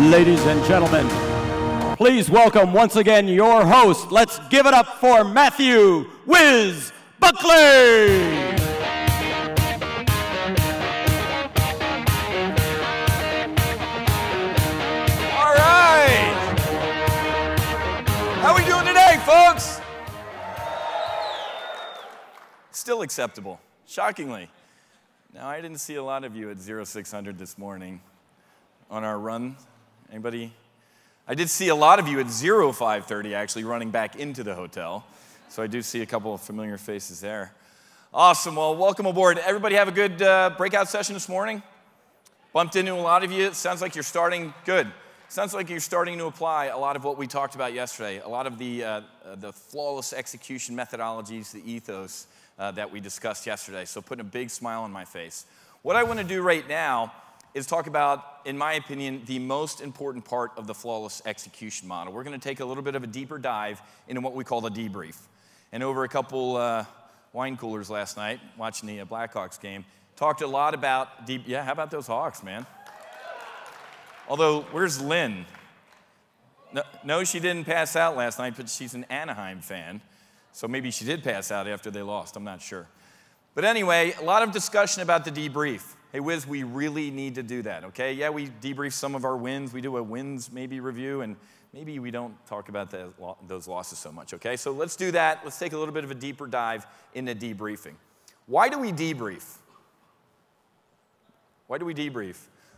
Ladies and gentlemen, please welcome once again your host. Let's give it up for Matthew Whiz Buckley. All right. How we doing today, folks? Still acceptable, shockingly. Now, I didn't see a lot of you at 0600 this morning on our run. Anybody? I did see a lot of you at 0530 actually running back into the hotel. So I do see a couple of familiar faces there. Awesome, well, welcome aboard. Everybody have a good breakout session this morning? Bumped into a lot of you. It sounds like you're starting good. Sounds like you're starting to apply a lot of what we talked about yesterday, a lot of the flawless execution methodologies, the ethos that we discussed yesterday. So putting a big smile on my face. What I want to do right now is talk about, in my opinion, the most important part of the flawless execution model. We're going to take a little bit of a deeper dive into what we call the debrief. And over a couple wine coolers last night, watching the Blackhawks game, talked a lot about, yeah, how about those Hawks, man? Although, where's Lynn? No, she didn't pass out last night, but she's an Anaheim fan. So maybe she did pass out after they lost, I'm not sure. But anyway, a lot of discussion about the debrief. Hey, Whiz, we really need to do that, okay? Yeah, we debrief some of our wins. We do a wins maybe review, and maybe we don't talk about those losses so much, okay? So let's do that. Let's take a little bit of a deeper dive into debriefing. Why do we debrief? Why do we debrief?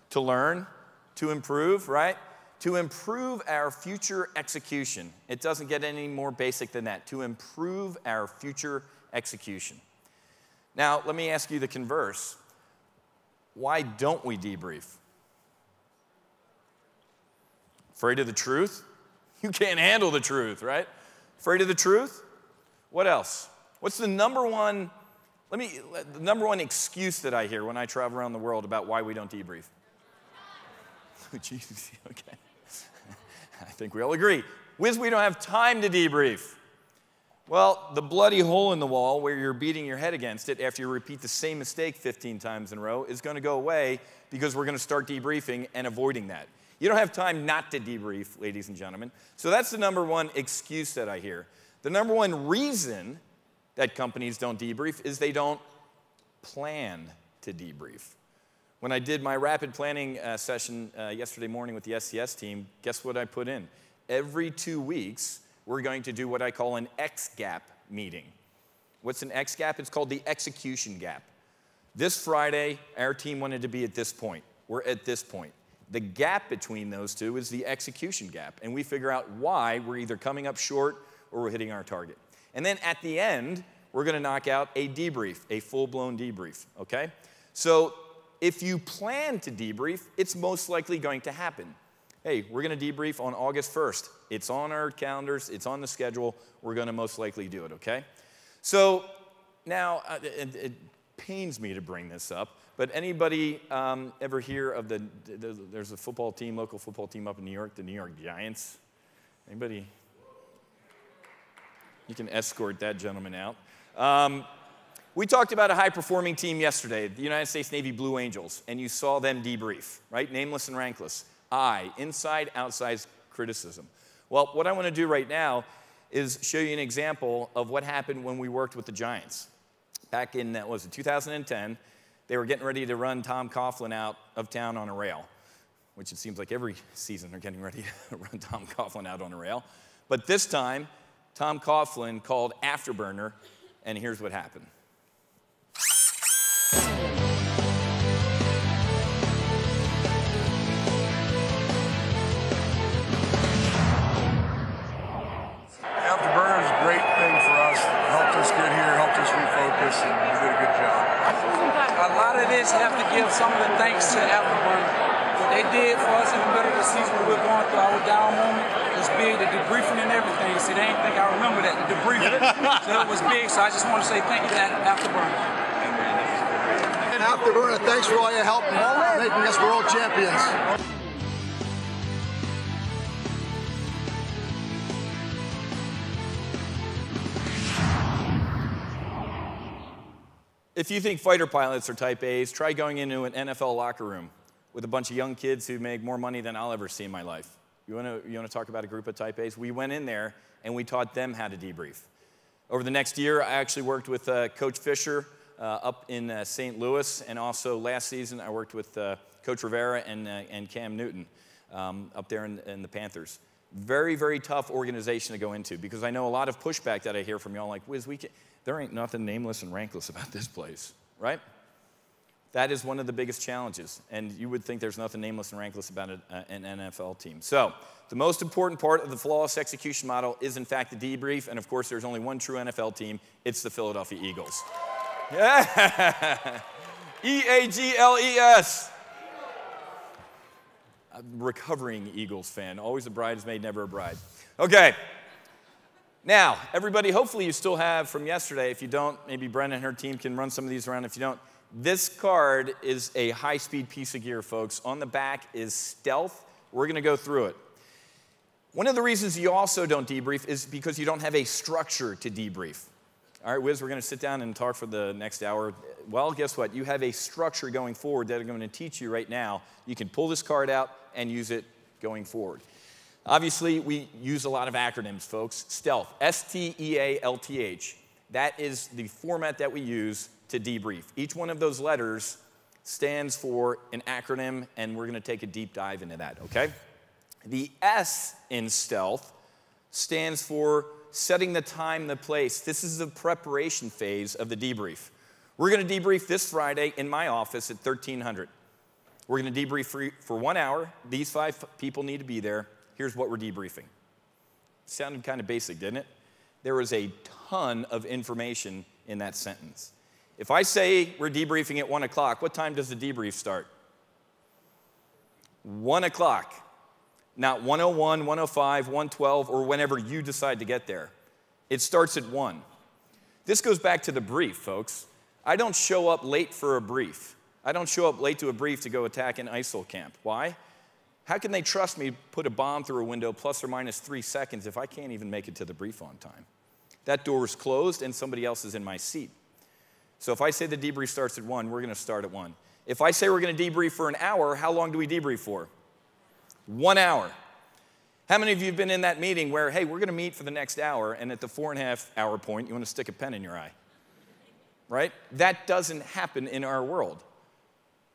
To learn, to improve, right? To improve our future execution. It doesn't get any more basic than that. To improve our future execution. Now, let me ask you the converse. Why don't we debrief? Afraid of the truth? You can't handle the truth, right? Afraid of the truth? What else? What's the number one excuse that I hear when I travel around the world about why we don't debrief? Oh, Jesus, okay. I think we all agree. Whiz, we don't have time to debrief. Well, the bloody hole in the wall where you're beating your head against it after you repeat the same mistake 15 times in a row is going to go away because we're going to start debriefing and avoiding that. You don't have time not to debrief, ladies and gentlemen. So that's the number one excuse that I hear. The number one reason that companies don't debrief is they don't plan to debrief. When I did my rapid planning session yesterday morning with the SCS team, guess what I put in? Every 2 weeks, we're going to do what I call an X-gap meeting. What's an X-gap? It's called the execution gap. This Friday, our team wanted to be at this point. We're at this point. The gap between those two is the execution gap, and we figure out why we're either coming up short or we're hitting our target. And then at the end, we're going to knock out a debrief, a full-blown debrief, okay? So if you plan to debrief, it's most likely going to happen. Hey, we're going to debrief on August 1st. It's on our calendars. It's on the schedule. We're going to most likely do it, okay? So now, it pains me to bring this up, but anybody ever hear of there's a football team, local football team up in New York, the New York Giants? Anybody? You can escort that gentleman out. We talked about a high-performing team yesterday, the United States Navy Blue Angels, and you saw them debrief, right? Nameless and rankless. Inside, outside criticism. Well, what I want to do right now is show you an example of what happened when we worked with the Giants. Back in, 2010, they were getting ready to run Tom Coughlin out of town on a rail, which it seems like every season they're getting ready to run Tom Coughlin out on a rail. But this time, Tom Coughlin called Afterburner, and here's what happened. Afterburner is a great thing for us. It helped us get here, helped us refocus, and we did a good job. A lot of this have to give some of the thanks to Afterburner. What they did for us in the middle of the season when we were going through our down moment was big. The debriefing and everything. See, they ain't think I remember that, the debriefing. So it was big, so I just want to say thank you to Afterburner. And Afterburner, thanks for all your help in making us world champions. If you think fighter pilots are type A's, try going into an NFL locker room. with a bunch of young kids who make more money than I'll ever see in my life. You want to talk about a group of type A's? We went in there and we taught them how to debrief. Over the next year, I actually worked with Coach Fisher up in St. Louis, and also last season I worked with Coach Rivera and Cam Newton up there in the Panthers. Very, very tough organization to go into, because I know a lot of pushback that I hear from y'all like, Whiz, there ain't nothing nameless and rankless about this place, right? That is one of the biggest challenges, and you would think there's nothing nameless and rankless about an NFL team. So the most important part of the flawless execution model is, in fact, the debrief, and of course, there's only one true NFL team. It's the Philadelphia Eagles. Yeah. E-A-G-L-E-S. I'm a recovering Eagles fan. Always a bridesmaid, never a bride. Okay. Now, everybody, hopefully you still have from yesterday. If you don't, maybe Brenda and her team can run some of these around. If you don't, this card is a high-speed piece of gear, folks. On the back is stealth. We're going to go through it. One of the reasons you also don't debrief is because you don't have a structure to debrief. All right, Whiz, we're going to sit down and talk for the next hour. Well, guess what? You have a structure going forward that I'm going to teach you right now. You can pull this card out and use it going forward. Obviously, we use a lot of acronyms, folks. Stealth, S-T-E-A-L-T-H. That is the format that we use to debrief. Each one of those letters stands for an acronym, and we're going to take a deep dive into that, okay? The S in stealth stands for setting the time, the place. This is the preparation phase of the debrief. We're going to debrief this Friday in my office at 1300. We're going to debrief for 1 hour. These 5 people need to be there. Here's what we're debriefing. Sounded kind of basic, didn't it? There was a ton of information in that sentence. If I say we're debriefing at 1 o'clock, what time does the debrief start? 1 o'clock. Not 1:01, 1:05, 1:12, or whenever you decide to get there. It starts at 1. This goes back to the brief, folks. I don't show up late for a brief. I don't show up late to a brief to go attack an ISIL camp. Why? How can they trust me to put a bomb through a window plus or minus 3 seconds if I can't even make it to the brief on time? That door is closed and somebody else is in my seat. So if I say the debrief starts at 1, we're going to start at 1. If I say we're going to debrief for an hour, how long do we debrief for? 1 hour. How many of you have been in that meeting where, hey, we're going to meet for the next hour, and at the 4.5 hour point, you want to stick a pen in your eye? Right? That doesn't happen in our world.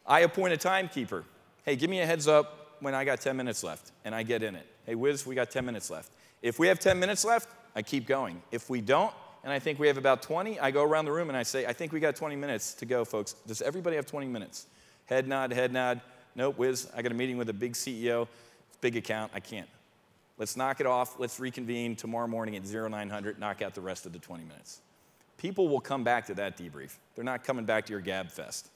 I appoint a timekeeper. Hey, give me a heads up when I got 10 minutes left, and I get in it. Hey, Whiz, we got 10 minutes left. If we have 10 minutes left, I keep going. If we don't, and I think we have about 20, I go around the room and I say, I think we got 20 minutes to go, folks. Does everybody have 20 minutes? Head nod, head nod. Nope, Whiz, I got a meeting with a big CEO, big account, I can't. Let's knock it off. Let's reconvene tomorrow morning at 0900, knock out the rest of the 20 minutes. People will come back to that debrief. They're not coming back to your gab fest.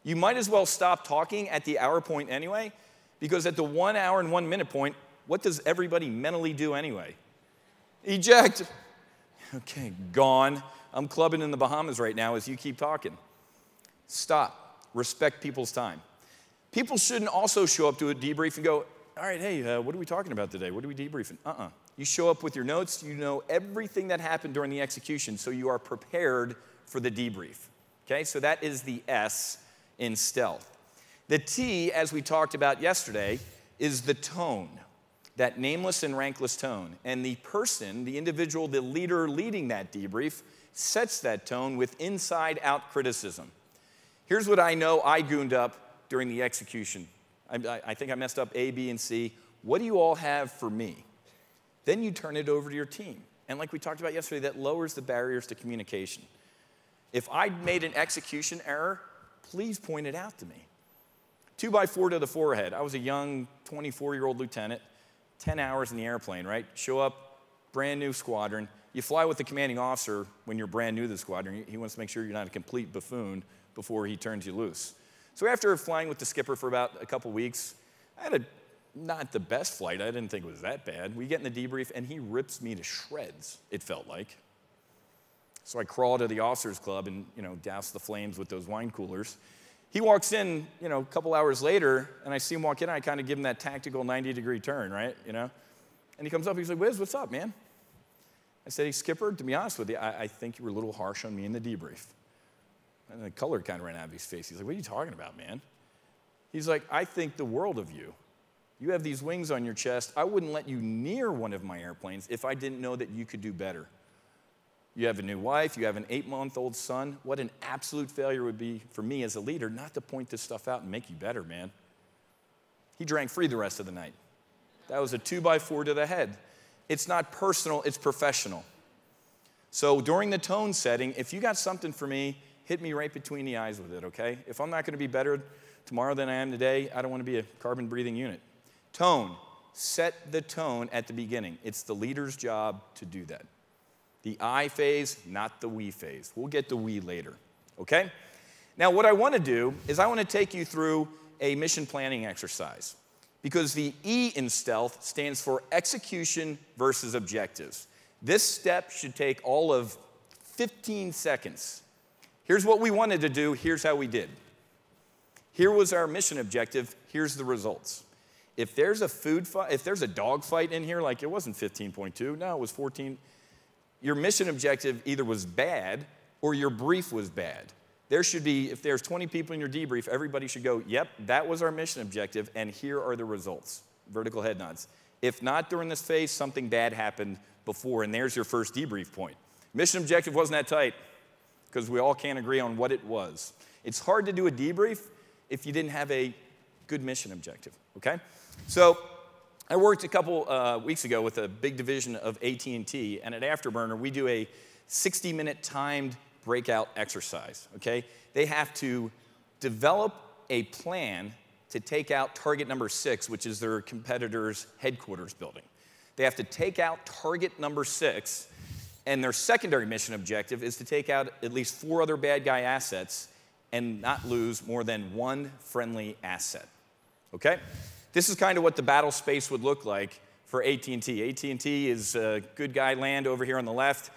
You might as well stop talking at the hour point anyway, because at the 1 hour and 1 minute point, what does everybody mentally do anyway? Eject. Okay, gone. I'm clubbing in the Bahamas right now as you keep talking. Stop. Respect people's time. People shouldn't also show up to a debrief and go, all right, hey, what are we talking about today? What are we debriefing? You show up with your notes. You know everything that happened during the execution, so you are prepared for the debrief. Okay, so that is the S in stealth. The T, as we talked about yesterday, is the tone, that nameless and rankless tone. And the person, the individual, the leader leading that debrief, sets that tone with inside-out criticism. Here's what I know I gooned up during the execution. I think I messed up A, B, and C. What do you all have for me? Then you turn it over to your team. And like we talked about yesterday, that lowers the barriers to communication. If I made an execution error, please point it out to me. 2x4 to the forehead. I was a young 24-year-old lieutenant, 10 hours in the airplane, right? Show up, brand new squadron. You fly with the commanding officer when you're brand new to the squadron. He wants to make sure you're not a complete buffoon before he turns you loose. So after flying with the skipper for about a couple weeks, I had not the best flight. I didn't think it was that bad. We get in the debrief, and he rips me to shreds, it felt like. So I crawl to the officers' club and, douse the flames with those wine coolers. He walks in, a couple hours later, and I see him walk in, and I kind of give him that tactical 90-degree turn, right, And he comes up, he's like, Whiz, what's up, man? I said, hey, Skipper, to be honest with you, I think you were a little harsh on me in the debrief. And the color kind of ran out of his face. He's like, what are you talking about, man? He's like, I think the world of you. You have these wings on your chest. I wouldn't let you near one of my airplanes if I didn't know that you could do better. You have a new wife. You have an 8-month-old son. What an absolute failure would be for me as a leader not to point this stuff out and make you better, man. He drank free the rest of the night. That was a 2x4 to the head. It's not personal, it's professional. So during the tone setting, if you got something for me, hit me right between the eyes with it, okay? If I'm not going to be better tomorrow than I am today, I don't want to be a carbon-breathing unit. Tone. Set the tone at the beginning. It's the leader's job to do that. The I phase, not the we phase. We'll get to we later, okay? Now, what I want to do is I want to take you through a mission planning exercise because the E in stealth stands for execution versus objectives. This step should take all of 15 seconds. Here's what we wanted to do. Here's how we did. Here was our mission objective. Here's the results. If there's a food fight, if there's a dog fight in here, like it wasn't 15.2, no, it was 14. Your mission objective either was bad or your brief was bad. There should be, if there's 20 people in your debrief, everybody should go, yep, that was our mission objective, and here are the results. Vertical head nods. If not during this phase, something bad happened before, and there's your first debrief point. Mission objective wasn't that tight because we all can't agree on what it was. It's hard to do a debrief if you didn't have a good mission objective, okay? So I worked a couple weeks ago with a big division of AT&T, and at Afterburner, we do a 60-minute timed breakout exercise, okay? They have to develop a plan to take out target number 6, which is their competitor's headquarters building. They have to take out target number 6, and their secondary mission objective is to take out at least 4 other bad guy assets and not lose more than 1 friendly asset, okay? This is kind of what the battle space would look like for AT&T. AT&T is good guy land over here on the left.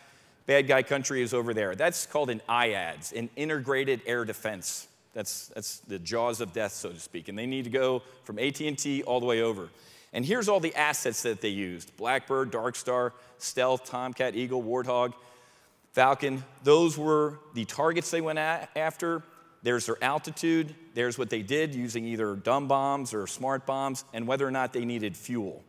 Bad guy country is over there. That's called an IADS, an integrated air defense. That's the jaws of death, so to speak. And they need to go from AT&T all the way over. And here's all the assets that they used. Blackbird, Darkstar, Stealth, Tomcat, Eagle, Warthog, Falcon. Those were the targets they went after. There's their altitude. There's what they did using either dumb bombs or smart bombs and whether or not they needed fuel.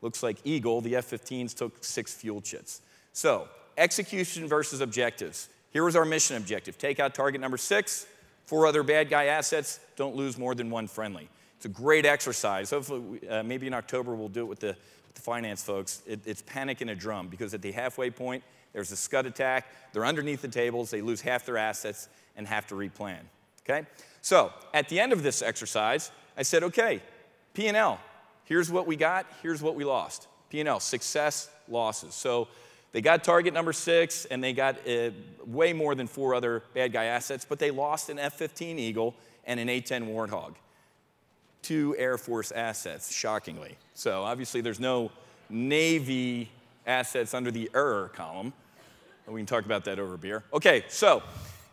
Looks like Eagle, the F-15s, took 6 fuel chits. So execution versus objectives. Here was our mission objective. Take out target number 6, 4 other bad guy assets, don't lose more than 1 friendly. It's a great exercise. Hopefully, maybe in October we'll do it with the finance folks. It's panic in a drum because at the halfway point, there's a scud attack. They're underneath the tables. They lose half their assets and have to replan, okay? So at the end of this exercise, I said, okay, P&L. Here's what we got. Here's what we lost. P&L, success, losses. So they got target number 6, and they got way more than 4 other bad guy assets, but they lost an F-15 Eagle and an A-10 Warthog. 2 Air Force assets, shockingly. So obviously there's no Navy assets under the error column. We can talk about that over beer. Okay, so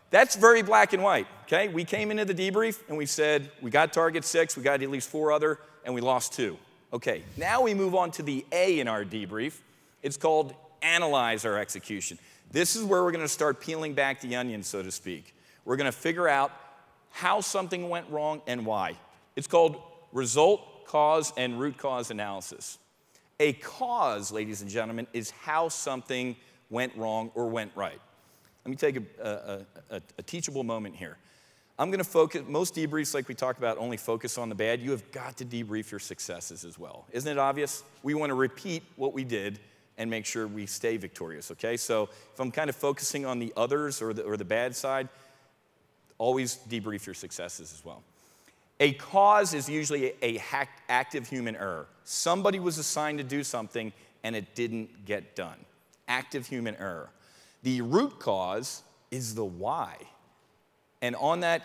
that's very black and white, okay? We came into the debrief and we said we got target 6, we got at least 4 other, and we lost 2. Okay, now we move on to the A in our debrief. It's called analyze our execution. This is where we're going to start peeling back the onion, so to speak. We're going to figure out how something went wrong and why. It's called result, cause, and root cause analysis. A cause, ladies and gentlemen, is how something went wrong or went right. Let me take a teachable moment here. I'm going to focus, most debriefs like we talk about only focus on the bad. You have got to debrief your successes as well. Isn't it obvious? We want to repeat what we did and make sure we stay victorious, okay? So if I'm kind of focusing on the others or the bad side, always debrief your successes as well. A cause is usually a active human error. Somebody was assigned to do something and it didn't get done. Active human error. The root cause is the why. And on that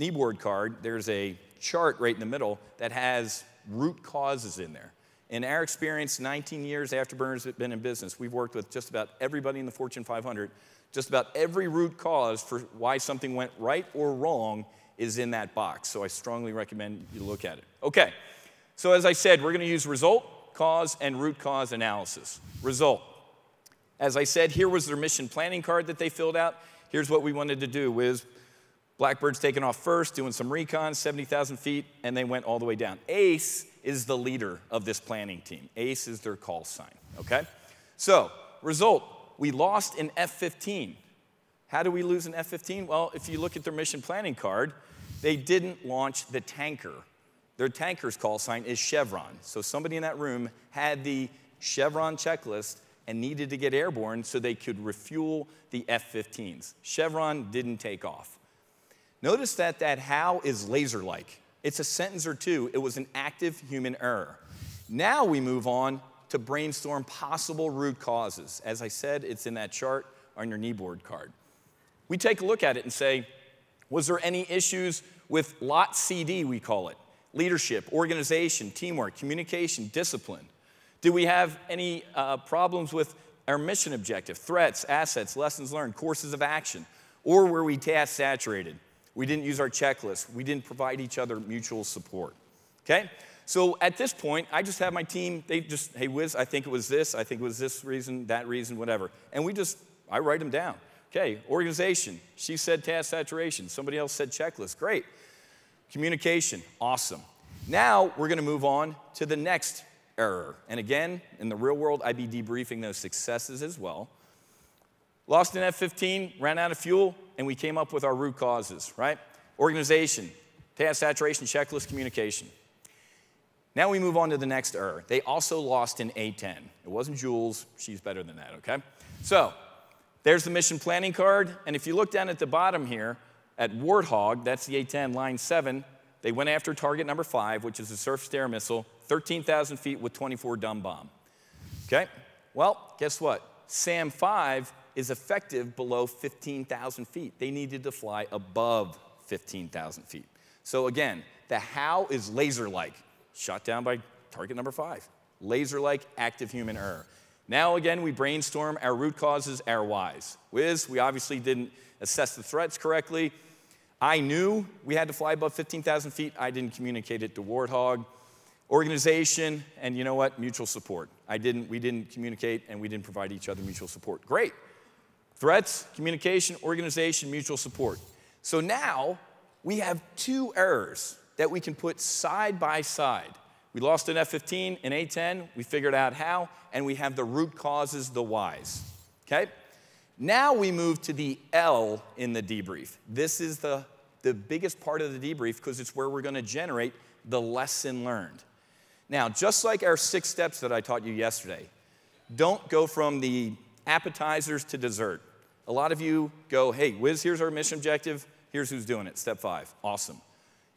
kneeboard card, there's a chart right in the middle that has root causes in there. In our experience, 19 years Afterburner's been in business, we've worked with just about everybody in the Fortune 500. Just about every root cause for why something went right or wrong is in that box. So I strongly recommend you look at it. Okay, so as I said, we're going to use result, cause, and root cause analysis. Result. As I said, here was their mission planning card that they filled out. Here's what we wanted to do, Whiz. Blackbird's taking off first, doing some recon, 70,000 feet, and they went all the way down. ACE is the leader of this planning team. ACE is their call sign, okay? So, result, we lost in F-15. How do we lose in F-15? Well, if you look at their mission planning card, they didn't launch the tanker. Their tanker's call sign is Chevron. So somebody in that room had the Chevron checklist and needed to get airborne so they could refuel the F-15s. Chevron didn't take off. Notice that that how is laser-like. It's a sentence or two. It was an active human error. Now we move on to brainstorm possible root causes. As I said, it's in that chart on your kneeboard card. We take a look at it and say, was there any issues with lot CD, we call it? Leadership, organization, teamwork, communication, discipline. Do we have any problems with our mission objective, threats, assets, lessons learned, courses of action? Or were we task saturated? We didn't use our checklist. We didn't provide each other mutual support, okay? So at this point, I just have my team, they just, hey, Whiz, I think it was this reason, that reason, whatever. And I write them down. Okay, organization, she said task saturation. Somebody else said checklist, great. Communication, awesome. Now we're gonna move on to the next error. And again, in the real world, I'd be debriefing those successes as well. Lost in F-15, ran out of fuel, and we came up with our root causes, right? Organization, task saturation, checklist, communication. Now we move on to the next error. They also lost in A-10. It wasn't Jules, she's better than that, okay? So, there's the mission planning card, and if you look down at the bottom here, at Warthog, that's the A-10, line 7, they went after target number 5, which is a surface-to-air missile, 13,000 feet with 24 dumb bomb. Okay? Well, guess what? SAM-5 is effective below 15,000 feet. They needed to fly above 15,000 feet. So again, the how is laser-like, shot down by target number 5. Laser-like, active human error. Now again, we brainstorm our root causes, our whys. Whiz, we obviously didn't assess the threats correctly. I knew we had to fly above 15,000 feet. I didn't communicate it to Warthog. Organization, and you know what? Mutual support. We didn't communicate, and we didn't provide each other mutual support. Great. Threats, communication, organization, mutual support. So now we have 2 errors that we can put side by side. We lost an F-15 in A-10, we figured out how, and we have the root causes, the whys, okay? Now we move to the L in the debrief. This is the biggest part of the debrief because it's where we're gonna generate the lesson learned. Now, just like our 6 steps that I taught you yesterday, don't go from the appetizers to dessert. A lot of you go, hey, Whiz, here's our mission objective, here's who's doing it, step 5, awesome.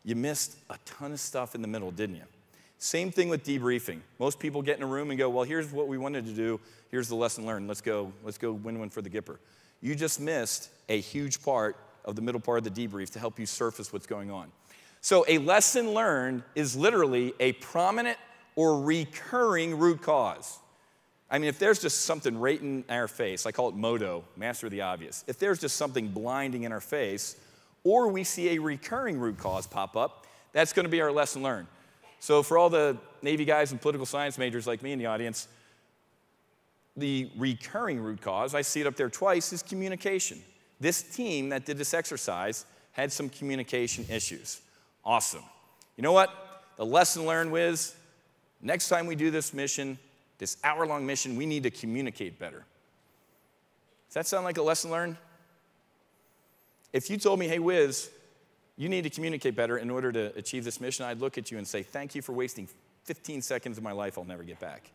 You missed a ton of stuff in the middle, didn't you? Same thing with debriefing. Most people get in a room and go, well, here's what we wanted to do. Here's the lesson learned. Let's go win one for the Gipper. You just missed a huge part of the middle part of the debrief to help you surface what's going on. So a lesson learned is literally a prominent or recurring root cause. I mean, if there's just something right in our face, I call it MODO, master of the obvious. If there's just something blinding in our face, or we see a recurring root cause pop up, that's going to be our lesson learned. So for all the Navy guys and political science majors like me in the audience, the recurring root cause, I see it up there twice, is communication. This team that did this exercise had some communication issues. Awesome. You know what? The lesson learned was, next time we do this mission, this hour-long mission, we need to communicate better. Does that sound like a lesson learned? If you told me, hey, Whiz, you need to communicate better in order to achieve this mission, I'd look at you and say, thank you for wasting 15 seconds of my life I'll never get back.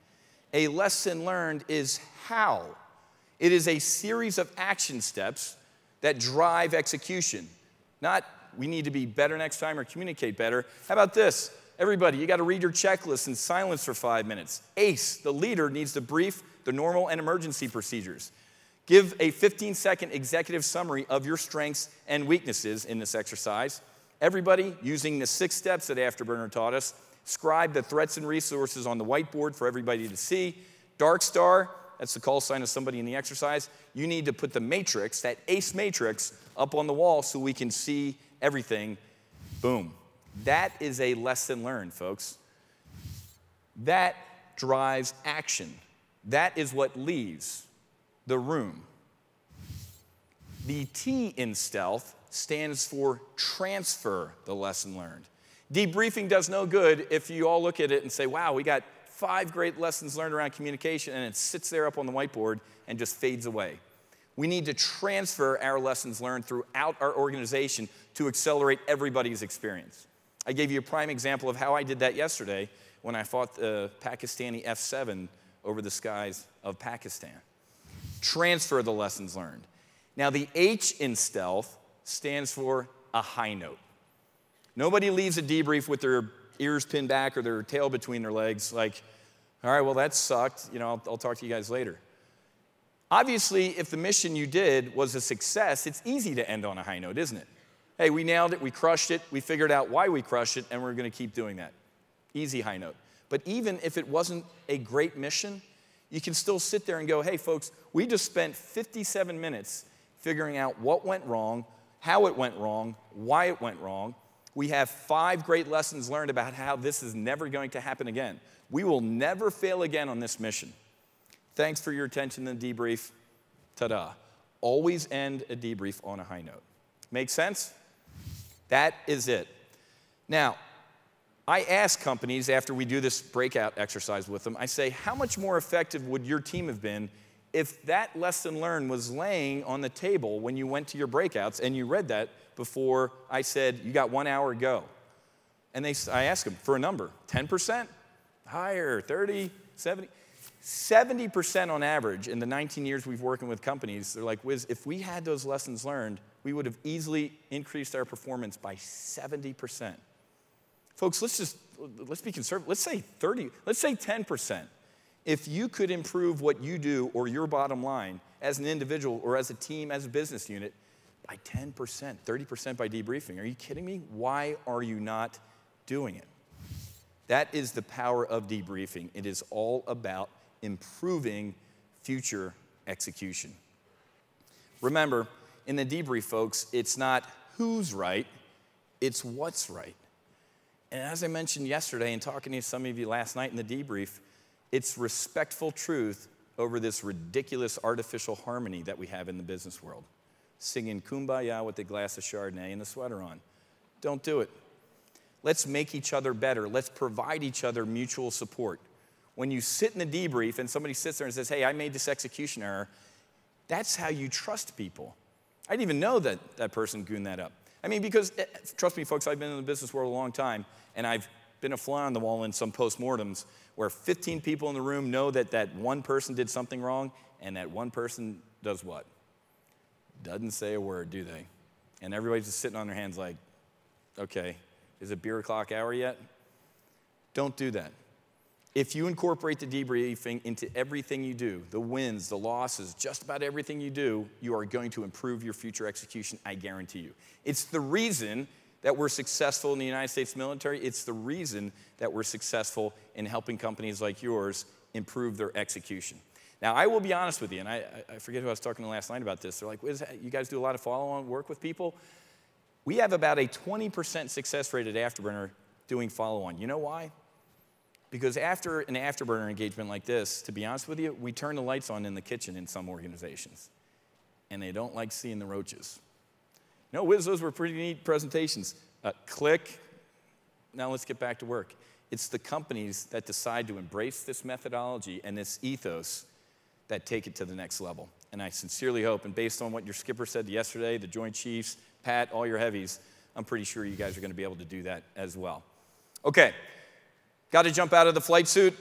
A lesson learned is how. It is a series of action steps that drive execution. Not, we need to be better next time or communicate better. How about this? Everybody, you got to read your checklist in silence for 5 minutes. ACE, the leader, needs to brief the normal and emergency procedures. Give a 15-second executive summary of your strengths and weaknesses in this exercise. Everybody, using the 6 steps that Afterburner taught us, scribe the threats and resources on the whiteboard for everybody to see. Dark star, that's the call sign of somebody in the exercise. You need to put the matrix, that ACE matrix, up on the wall so we can see everything. Boom. That is a lesson learned, folks. That drives action. That is what leaves the room. The T in stealth stands for transfer the lesson learned. Debriefing does no good if you all look at it and say, wow, we got 5 great lessons learned around communication, and it sits there up on the whiteboard and just fades away. We need to transfer our lessons learned throughout our organization to accelerate everybody's experience. I gave you a prime example of how I did that yesterday when I fought the Pakistani F-7 over the skies of Pakistan. Transfer the lessons learned. Now, the H in stealth stands for a high note. Nobody leaves a debrief with their ears pinned back or their tail between their legs like, all right, well, that sucked. You know, I'll talk to you guys later. Obviously, if the mission you did was a success, it's easy to end on a high note, isn't it? Hey, we nailed it, we crushed it, we figured out why we crushed it, and we're going to keep doing that. Easy high note. But even if it wasn't a great mission, you can still sit there and go, hey, folks, we just spent 57 minutes figuring out what went wrong, how it went wrong, why it went wrong. We have 5 great lessons learned about how this is never going to happen again. We will never fail again on this mission. Thanks for your attention to the debrief. Ta-da. Always end a debrief on a high note. Make sense? That is it. Now, I ask companies after we do this breakout exercise with them, I say, how much more effective would your team have been if that lesson learned was laying on the table when you went to your breakouts and you read that before I said, you got 1 hour to go? And I ask them for a number, 10%? Higher, 30, 70? 70% on average in the 19 years we've working with companies, they're like, Whiz, if we had those lessons learned, we would have easily increased our performance by 70%. Folks, let's be conservative. Let's say 30, let's say 10%. If you could improve what you do or your bottom line as an individual or as a team, as a business unit, by 10%, 30% by debriefing. Are you kidding me? Why are you not doing it? That is the power of debriefing. It is all about improving future execution. Remember, in the debrief, folks, it's not who's right, it's what's right. And as I mentioned yesterday and talking to some of you last night in the debrief, it's respectful truth over this ridiculous artificial harmony that we have in the business world. Singing Kumbaya with a glass of Chardonnay and a sweater on. Don't do it. Let's make each other better. Let's provide each other mutual support. When you sit in the debrief and somebody sits there and says, hey, I made this execution error, that's how you trust people. I didn't even know that that person gooned that up. I mean, because, trust me, folks, I've been in the business world a long time, and I've been a fly on the wall in some postmortems where 15 people in the room know that that one person did something wrong, and that one person does what? Doesn't say a word, do they? And everybody's just sitting on their hands like, okay, is it beer o'clock hour yet? Don't do that. If you incorporate the debriefing into everything you do, the wins, the losses, just about everything you do, you are going to improve your future execution, I guarantee you. It's the reason that we're successful in the United States military. It's the reason that we're successful in helping companies like yours improve their execution. Now, I will be honest with you, and I forget who I was talking to last night about this. They're like, Whiz, you guys do a lot of follow-on work with people? We have about a 20% success rate at Afterburner doing follow-on. You know why? Because after an Afterburner engagement like this, to be honest with you, we turn the lights on in the kitchen in some organizations, and they don't like seeing the roaches. You know, Whiz, those were pretty neat presentations. Click. Now let's get back to work. It's the companies that decide to embrace this methodology and this ethos that take it to the next level. And I sincerely hope, and based on what your skipper said yesterday, the Joint Chiefs, Pat, all your heavies, I'm pretty sure you guys are going to be able to do that as well. Okay, got to jump out of the flight suit.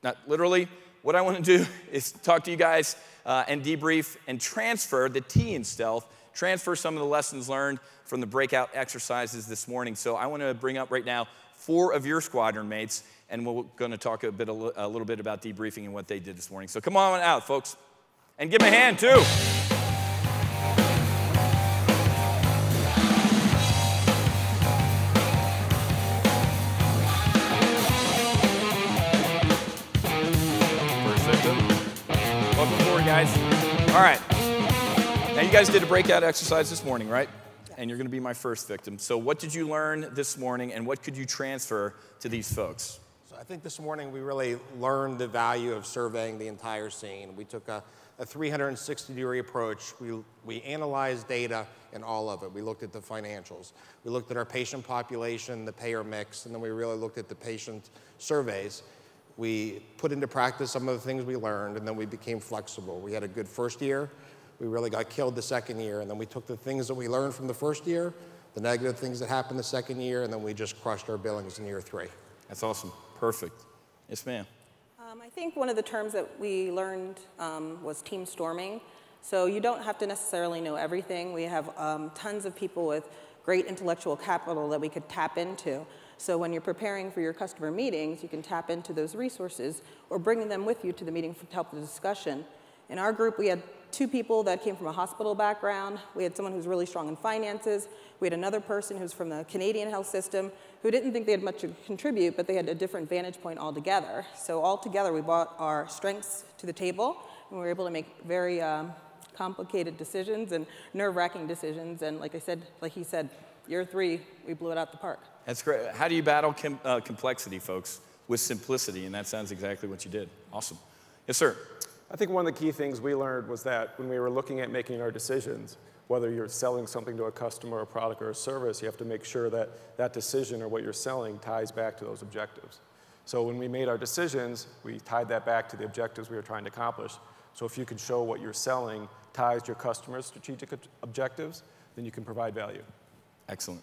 Not literally. What I want to do is talk to you guys and debrief and transfer the T in stealth, transfer some of the lessons learned from the breakout exercises this morning. So I want to bring up right now 4 of your squadron mates, and we're going to talk a little bit about debriefing and what they did this morning. So come on out, folks. And give them a hand, too. First victim. Welcome forward, guys. All right. Now, you guys did a breakout exercise this morning, right? And you're going to be my first victim. So what did you learn this morning, and what could you transfer to these folks? So I think this morning we really learned the value of surveying the entire scene. We took a a 360-degree approach. We analyzed data and all of it. We looked at the financials. We looked at our patient population, the payer mix, and then we really looked at the patient surveys. We put into practice some of the things we learned, and then we became flexible. We had a good first year. We really got killed the second year, and then we took the things that we learned from the first year, the negative things that happened the second year, and then we just crushed our billings in year 3. That's awesome. Perfect. Yes, ma'am. I think one of the terms that we learned was team storming. So you don't have to necessarily know everything. We have tons of people with great intellectual capital that we could tap into. So when you're preparing for your customer meetings, you can tap into those resources or bring them with you to the meeting to help the discussion. In our group, we had 2 people that came from a hospital background. We had someone who's really strong in finances. We had another person who's from the Canadian health system who didn't think they had much to contribute, but they had a different vantage point altogether. So all together, we brought our strengths to the table, and we were able to make very complicated decisions and nerve-wracking decisions. And like he said, year 3, we blew it out the park. That's great. How do you battle complexity, folks? With simplicity, and that sounds exactly what you did. Awesome. Yes, sir. I think one of the key things we learned was that when we were looking at making our decisions, whether you're selling something to a customer, a product, or a service, you have to make sure that that decision or what you're selling ties back to those objectives. So when we made our decisions, we tied that back to the objectives we were trying to accomplish. So if you can show what you're selling ties to your customer's strategic objectives, then you can provide value. Excellent.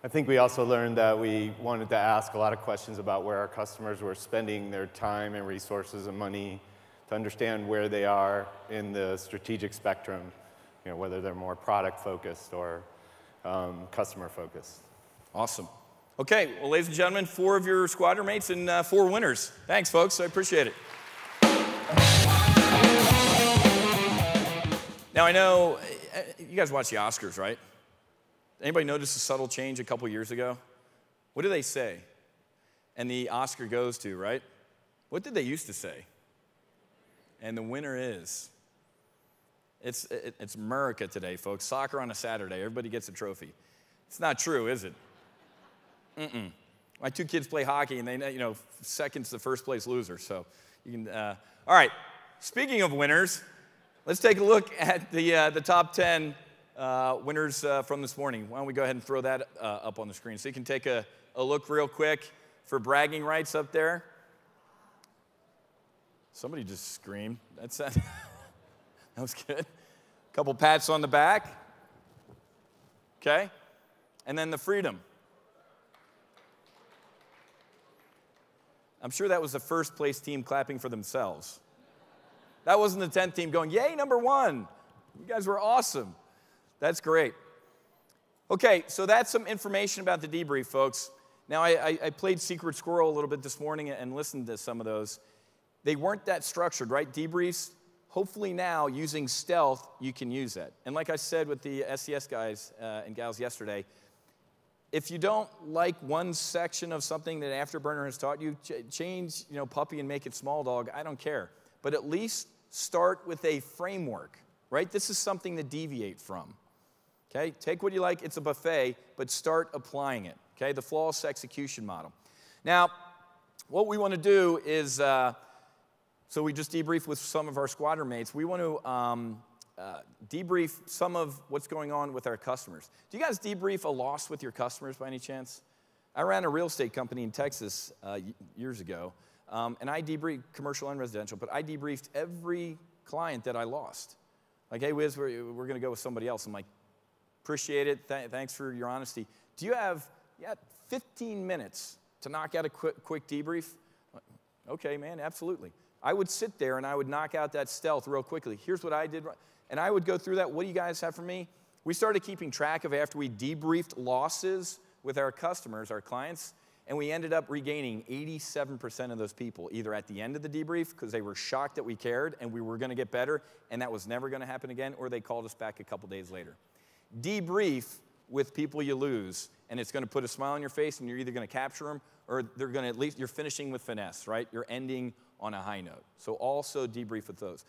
I think we also learned that we wanted to ask a lot of questions about where our customers were spending their time and resources and money to understand where they are in the strategic spectrum, you know, whether they're more product-focused or customer-focused. Awesome. Okay, well, ladies and gentlemen, 4 of your squadron mates and 4 winners. Thanks, folks. I appreciate it. Now, I know you guys watch the Oscars, right? Anybody notice a subtle change a couple years ago? What do they say? And the Oscar goes to, right? What did they used to say? And the winner is. It's America today, folks. Soccer on a Saturday. Everybody gets a trophy. It's not true, is it? Mm-mm. My 2 kids play hockey, and they, you know, second's the first place loser. So you can. All right. Speaking of winners, let's take a look at the top 10 winners from this morning. Why don't we go ahead and throw that up on the screen so you can take a look real quick for bragging rights up there. Somebody just screamed. That was good. A couple pats on the back. Okay. And then the freedom. I'm sure that was the first place team clapping for themselves. That wasn't the 10th team going, yay, number 1. You guys were awesome. That's great. Okay, so that's some information about the debrief, folks. Now, I played Secret Squirrel a little bit this morning and listened to some of those. They weren't that structured, right? Debriefs, hopefully now, using stealth, you can use that. And like I said with the SES guys and gals yesterday, if you don't like one section of something that Afterburner has taught you, change, you know, puppy and make it small dog. I don't care. But at least start with a framework, right? This is something to deviate from. Okay? Take what you like. It's a buffet, but start applying it. Okay? The flawless execution model. Now, what we want to do is, so we just debriefed with some of our squadron mates. We want to debrief some of what's going on with our customers. Do you guys debrief a loss with your customers by any chance? I ran a real estate company in Texas years ago, and I debriefed commercial and residential, but I debriefed every client that I lost. Like, hey, Whiz, we're going to go with somebody else. I'm like, appreciate it. Thanks for your honesty. Do you have 15 minutes to knock out a quick debrief? Okay, man, absolutely. I would sit there and I would knock out that stealth real quickly. Here's what I did. And I would go through that. What do you guys have for me? We started keeping track of after we debriefed losses with our customers, our clients, and we ended up regaining 87% of those people, either at the end of the debrief because they were shocked that we cared and we were going to get better and that was never going to happen again, or they called us back a couple days later. Debrief with people you lose, and it's going to put a smile on your face, and you're either going to capture them or they're going to, at least you're finishing with finesse, right? You're ending on a high note. So also debrief with those.